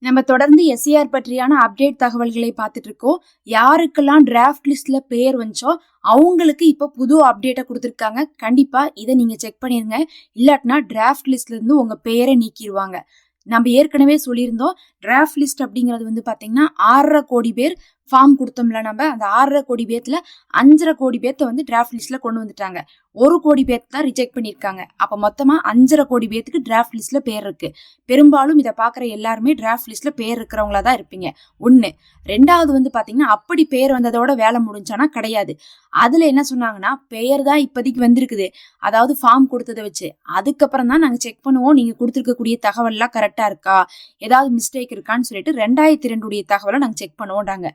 நம்ம தொடர்ந்து எஸ்ஏஆர் பற்றியான அப்டேட் தகவல்களை பார்த்துட்டு இருக்கோம். யாருக்கெல்லாம் டிராஃப்ட் லிஸ்ட்ல பேர் வந்துச்சோ அவங்களுக்கு இப்போ புது அப்டேட்டை கொடுத்துருக்காங்க. கண்டிப்பா இதை நீங்க செக் பண்ணிருங்க. இல்லாட்டினா டிராஃப்ட் லிஸ்ட்ல இருந்து உங்க பேரை நீக்கிடுவாங்க. நம்ம ஏற்கனவே சொல்லியிருந்தோம், டிராஃப்ட் லிஸ்ட் அப்படிங்கிறது வந்து பாத்தீங்கன்னா 6.5 கோடி பேர் ஃபார்ம் கொடுத்தோம்ல. நம்ம அந்த 6.5 கோடி பேர்த்துல 5.5 கோடி பேர்த்த வந்து டிராஃப்ட் லிஸ்ட்ல கொண்டு வந்துட்டாங்க. 1 கோடி பேர்த்து தான் ரிஜெக்ட் பண்ணியிருக்காங்க. அப்ப மொத்தமா 5.5 கோடி பேர்த்துக்கு டிராஃப்ட் லிஸ்ட்ல பேர் இருக்கு. பெரும்பாலும் இதை பாக்குற எல்லாருமே டிராஃப்ட் லிஸ்ட்ல பேர் இருக்கிறவங்களா தான் இருப்பீங்க. ஒண்ணு. ரெண்டாவது வந்து பாத்தீங்கன்னா, அப்படி பேர் வந்ததோட வேலை முடிஞ்சானா கிடையாது. அதுல என்ன சொன்னாங்கன்னா, பெயர் தான் இப்போதைக்கு வந்திருக்குது, அதாவது ஃபார்ம் கொடுத்ததை வச்சு. அதுக்கப்புறம் தான் நாங்க செக் பண்ணுவோம் நீங்க கொடுத்துருக்கக்கூடிய தகவல்லாம் கரெக்டா இருக்கா, ஏதாவது மிஸ்டேக் இருக்கான்னு சொல்லிட்டு 2002 தகவலை நாங்க செக் பண்ணுவோம்டாங்க.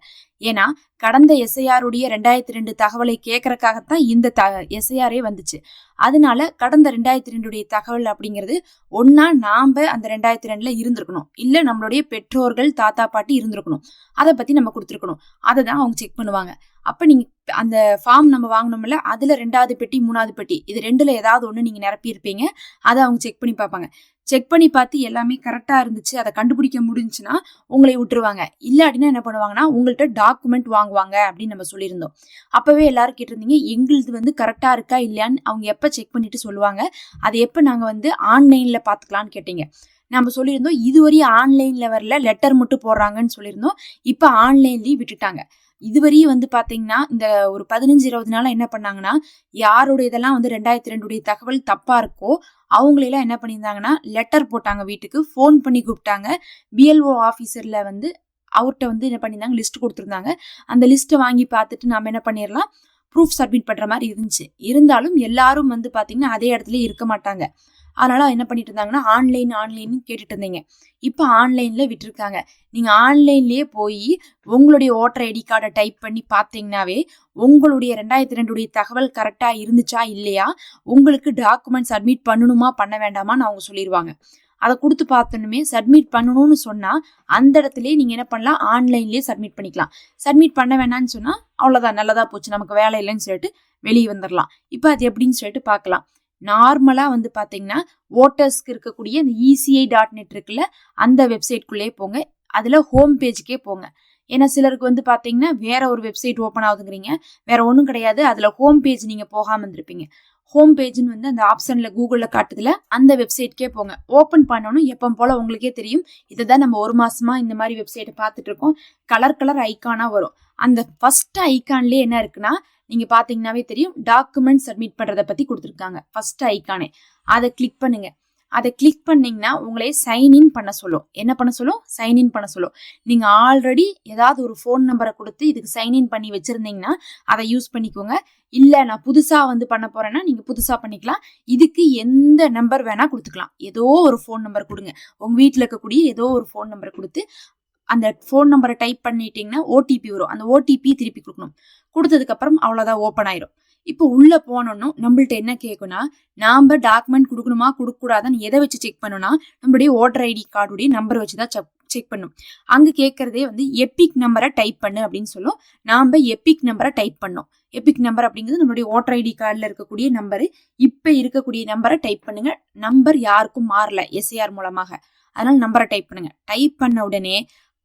ஏன்னா கடந்த எஸ்ஐஆருடைய 2002 தகவலை கேட்கறக்காகத்தான் இந்த எஸ்ஐஆரே வந்துச்சு. அதனால கடந்த 2002 தகவல் அப்படிங்கிறது ஒன்னா நாம அந்த 2002 இருந்திருக்கணும், இல்ல நம்மளுடைய பெற்றோர்கள் தாத்தா பாட்டி இருந்திருக்கணும். அதை பத்தி நம்ம கொடுத்துருக்கணும். அதை தான் அவங்க செக் பண்ணுவாங்க. அப்ப நீங்க அந்த ஃபார்ம் நம்ம வாங்கணும்ல, அதுல 2வது பெட்டி 3வது பெட்டி இது ரெண்டுல ஏதாவது ஒண்ணு நீங்க நிரப்பி இருப்பீங்க. அதை அவங்க செக் பண்ணி பார்ப்பாங்க. செக் பண்ணி பார்த்து எல்லாமே கரெக்டா இருந்துச்சு, அதை கண்டுபிடிக்க முடிஞ்சுன்னா உங்களை விட்டுருவாங்க. இல்லாட்டினா என்ன பண்ணுவாங்கன்னா, உங்கள்கிட்ட டாக்குமெண்ட் வாங்குவாங்க அப்படின்னு நம்ம சொல்லியிருந்தோம். அப்பவே எல்லாரும் கேட்டிருந்தீங்க, எங்களுது வந்து கரெக்டா இருக்கா இல்லையான்னு அவங்க எப்ப செக் பண்ணிட்டு சொல்லுவாங்க, அதை எப்ப நாங்க வந்து ஆன்லைன்ல பாத்துக்கலாம்னு கேட்டீங்க. நம்ம சொல்லியிருந்தோம், இதுவரையும் ஆன்லைன்ல வரல, லெட்டர் மட்டும் போடுறாங்கன்னு சொல்லியிருந்தோம். இப்ப ஆன்லைன்லயும் விட்டுட்டாங்க. இதுவரையும் வந்து பாத்தீங்கன்னா, இந்த ஒரு 15-20 நாளா என்ன பண்ணாங்கன்னா, யாரோட இதெல்லாம் வந்து 2002 தகவல் தப்பா இருக்கோ அவங்களெல்லாம் என்ன பண்ணியிருந்தாங்கன்னா, லெட்டர் போட்டாங்க, வீட்டுக்கு ஃபோன் பண்ணி கூப்பிட்டாங்க. பிஎல்ஓ ஆஃபீஸர்ல வந்து அவர்கிட்ட வந்து என்ன பண்ணியிருந்தாங்க, லிஸ்ட் கொடுத்துருந்தாங்க. அந்த லிஸ்ட்டை வாங்கி பார்த்துட்டு நாம என்ன பண்ணிடலாம், ப்ரூஃப் சப்மிட் பண்ற மாதிரி இருந்துச்சு. இருந்தாலும் எல்லாரும் வந்து பாத்தீங்கன்னா அதே இடத்துல இருக்க மாட்டாங்க. அதனால என்ன பண்ணிட்டு இருந்தாங்கன்னா, ஆன்லைன் கேட்டுட்டு இருந்தீங்க. இப்ப ஆன்லைன்ல விட்டுருக்காங்க. நீங்க ஆன்லைன்லயே போய் உங்களுடைய ஓட்டர் ஐடி கார்டை டைப் பண்ணி பார்த்தீங்கன்னாவே உங்களுடைய 2002 தகவல் கரெக்டா இருந்துச்சா இல்லையா, உங்களுக்கு டாக்குமெண்ட் சப்மிட் பண்ணணுமா பண்ண வேண்டாமான்னு அவங்க சொல்லிடுவாங்க. அதை கொடுத்து பார்த்தோன்னுமே சப்மிட் பண்ணணும்னு சொன்னா அந்த இடத்துலயே நீங்க என்ன பண்ணலாம், ஆன்லைன்லயே சப்மிட் பண்ணிக்கலாம். சப்மிட் பண்ண வேணாம்னு சொன்னா அவ்வளவுதான், நல்லதா போச்சு, நமக்கு வேலை இல்லைன்னு சொல்லிட்டு வெளியே வந்துடலாம். இப்ப அது எப்படின்னு சொல்லிட்டு பார்க்கலாம். நார்மலா வந்து பாத்தீங்கன்னா, ஓட்டர்ஸ்க்கு இருக்கக்கூடிய இந்த ECI.net இருக்குல்ல, அந்த வெப்சைட்குள்ளே போங்க. அதுல ஹோம் பேஜுக்கே போங்க. ஏன்னா சிலருக்கு வந்து பாத்தீங்கன்னா வேற ஒரு வெப்சைட் ஓப்பன் ஆகுதுங்கிறீங்க. வேற ஒன்றும் கிடையாது, அதுல ஹோம் பேஜ் நீங்க போகாம இருந்திருப்பீங்க. ஹோம் பேஜ்னு வந்து அந்த ஆப்ஷன்ல கூகுள்ல காட்டுதுல, அந்த வெப்சைட்கே போங்க. ஓப்பன் பண்ணணும். எப்பவும் போல உங்களுக்கே தெரியும், இதுதான் நம்ம 1 மாசமா இந்த மாதிரி வெப்சைட்டை பார்த்துட்டு இருக்கோம். கலர் ஐக்கானா வரும். அந்த ஃபர்ஸ்ட் ஐக்கான்லயே என்ன இருக்குன்னா, நீங்க பாத்தீங்கன்னாவே தெரியும், டாக்குமெண்ட் சப்மிட் பண்றதை பத்தி கொடுத்துருக்காங்க. ஃபர்ஸ்ட் ஐக்கானே அதை கிளிக் பண்ணுங்க. அதை கிளிக் பண்ணீங்கன்னா உங்களே சைன்இன் பண்ண சொல்லும். என்ன பண்ண சொல்லும்? சைன்இன் பண்ண சொல்லும். நீங்க ஆல்ரெடி ஏதாவது ஒரு ஃபோன் நம்பரை கொடுத்து இதுக்கு சைன்இன் பண்ணி வச்சிருந்தீங்கன்னா அதை யூஸ் பண்ணிக்கோங்க. இல்ல நான் புதுசா வந்து பண்ண போறேன்னா நீங்க புதுசா பண்ணிக்கலாம். இதுக்கு எந்த நம்பர் வேணா கொடுத்துக்கலாம். ஏதோ ஒரு ஃபோன் நம்பர் கொடுங்க. உங்க வீட்டுல இருக்கக்கூடிய ஏதோ ஒரு ஃபோன் நம்பரை கொடுத்து அந்த ஃபோன் நம்பரை டைப் பண்ணிட்டீங்கன்னா ஓடிபி வரும். அந்த ஓடிபி திருப்பி கொடுக்கணும். கொடுத்ததுக்கு அப்புறம் அவ்வளவுதான், ஓப்பன் ஆயிரும். இப்போ உள்ள போனோம்னும் நம்மள்ட்ட என்ன கேட்கும்னா, நாம டாக்குமெண்ட் கொடுக்கணுமா கொடுக்க கூடாதான்னு எதை வச்சு செக் பண்ணணும்னா, நம்மளுடைய ஓட்டர் ஐடி கார்டுடைய நம்பர் வச்சுதான் செக் பண்ணும். அங்க கேட்கறதே வந்து எபிக் நம்பரை டைப் பண்ணு அப்படின்னு சொல்லும். நாம எபிக் நம்பரை டைப் பண்ணோம். எபிக் நம்பர் அப்படிங்கிறது நம்மளுடைய ஓட்டர் ஐடி கார்டுல இருக்கக்கூடிய நம்பரு. இப்ப இருக்கக்கூடிய நம்பரை டைப் பண்ணுங்க. நம்பர் யாருக்கும் மாறல எஸ்ஐஆர் மூலமாக. அதனால நம்பரை டைப் பண்ணுங்க. டைப் பண்ண உடனே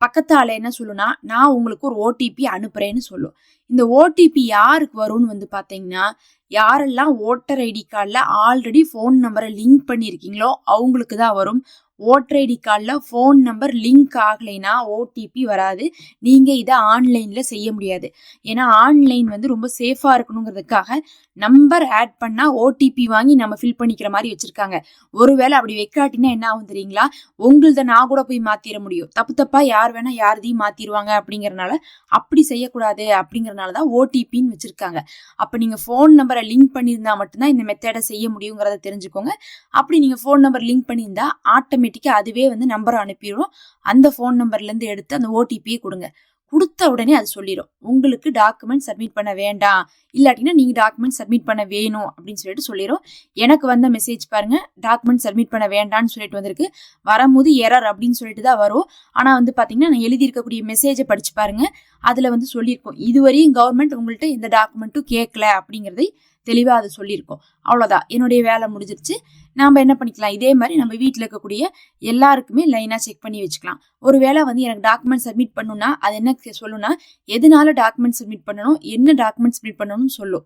பக்கத்தால என்ன சொல்லுனா, நான் உங்களுக்கு ஒரு ஓடிபி அனுப்புறேன்னு சொல்லும். இந்த ஓடிபி யாருக்கு வரும்னு வந்து பாத்தீங்கன்னா, யாரெல்லாம் ஓட்டர் ஐடி கார்டுல ஆல்ரெடி ஃபோன் நம்பரை லிங்க் பண்ணியிருக்கீங்களோ அவங்களுக்கு தான் வரும். ஓட்டர் ஐடி கார்டுல ஃபோன் நம்பர் லிங்க் ஆகலைன்னா ஓடிபி வராது. நீங்க இதை ஆன்லைன்ல செய்ய முடியாது. ஏன்னா ஆன்லைன் வந்து ரொம்ப சேஃபா இருக்கணுங்கிறதுக்காக நம்பர் ஆட் பண்ணா ஓடிபி வாங்கி நம்ம ஃபில் பண்ணிக்கிற மாதிரி வச்சிருக்காங்க. ஒருவேளை அப்படி வைக்காட்டினா என்ன ஆகும் தெரியுங்களா, உங்களத நான் கூட போய் மாத்திர முடியும். தப்பா யார் வேணா யாரதையும் மாத்திருவாங்க. அப்படிங்கறனால அப்படி செய்யக்கூடாது. அப்படிங்கறனாலதான் ஓடிபின்னு வச்சிருக்காங்க. அப்ப நீங்க ஃபோன் நம்பரை லிங்க் பண்ணியிருந்தா மட்டும்தான் இந்த மெத்தடை செய்ய முடியுங்கிறத தெரிஞ்சுக்கோங்க. அப்படி நீங்க ஃபோன் நம்பர் லிங்க் பண்ணியிருந்தா ஆட்டோமேட்டிக்கா அதுவே வந்து நம்பரை அனுப்பிடும். அந்த ஃபோன் நம்பர்ல இருந்து எடுத்து அந்த ஓடிபியை கொடுங்க. கொடுத்த உடனே அது சொல்லிடும், உங்களுக்கு டாக்குமெண்ட் சப்மிட் பண்ண வேண்டாம், இல்லாட்டினா நீங்க டாக்குமெண்ட் சப்மிட் பண்ண வேணும் அப்படின்னு சொல்லிட்டு சொல்லிடும். எனக்கு வந்த மெசேஜ் பாருங்க, டாக்குமெண்ட் சப்மிட் பண்ண வேண்டாம்னு சொல்லிட்டு வந்திருக்கு. வரும்போது எரர் அப்படின்னு சொல்லிட்டு தான் வரும். ஆனா வந்து பாத்தீங்கன்னா, நான் எழுதி இருக்கக்கூடிய மெசேஜை படிச்சு பாருங்க. அதுல வந்து சொல்லியிருக்கோம், இதுவரையும் கவர்மெண்ட் உங்கள்கிட்ட எந்த டாக்குமெண்ட்டும் கேட்கல அப்படிங்கறதை தெளிவா அது சொல்லியிருக்கோம். அவ்வளவுதான், என்னுடைய வேலை முடிஞ்சிருச்சு. நாம என்ன பண்ணிக்கலாம், இதே மாதிரி நம்ம வீட்டில் இருக்கக்கூடிய எல்லாருக்குமே லைனா செக் பண்ணி வச்சுக்கலாம். ஒருவேளை வந்து எனக்கு டாக்குமெண்ட் சப்மிட் பண்ணணும்னா அது என்ன சொல்லும்னா, எதனால டாக்குமெண்ட் சப்மிட் பண்ணணும், என்ன டாக்குமெண்ட் சப்மிட் பண்ணணும்னு சொல்லும்.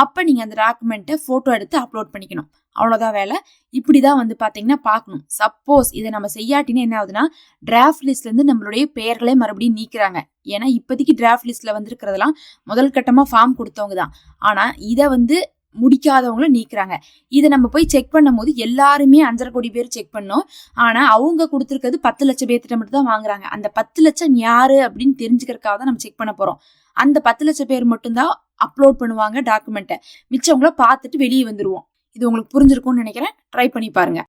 அப்ப நீங்க அந்த டாக்குமெண்ட்டை போட்டோ எடுத்து அப்லோட் பண்ணிக்கணும். அவ்வளவுதான் வேலை. இப்படிதான் வந்து பாத்தீங்கன்னா பார்க்கணும். சப்போஸ் இதை நம்ம செய்யாட்டினா என்ன ஆகுதுன்னா, டிராஃப்ட் லிஸ்ட்ல இருந்து நம்மளுடைய பெயர்களை மறுபடியும் நீக்கிறாங்க. ஏன்னா இப்போதைக்கு டிராஃப்ட் லிஸ்ட்ல வந்திருக்கிறதெல்லாம் முதல் கட்டமா ஃபார்ம் கொடுத்தவங்க தான். ஆனா இதை வந்து முடிக்காதவங்கள நீக்கிறாங்க. இதை நம்ம போய் செக் பண்ணும் போது எல்லாருமே 5.5 கோடி பேர் செக் பண்ணோம். ஆனா அவங்க கொடுத்துருக்கிறது 10 லட்சம் பேர்த்திட்ட மட்டும் தான் வாங்குறாங்க. அந்த 10 லட்சம் யாரு அப்படின்னு தெரிஞ்சுக்கிறதுக்காக தான் நம்ம செக் பண்ண போறோம். அந்த 10 லட்சம் பேர் மட்டும்தான் அப்லோட் பண்ணுவாங்க டாக்குமெண்ட்டை. மிச்சவங்கள பார்த்துட்டு வெளியே வந்துருவோம். இது உங்களுக்கு புரிஞ்சிருக்கும்னு நினைக்கிறேன். ட்ரை பண்ணி பாருங்க.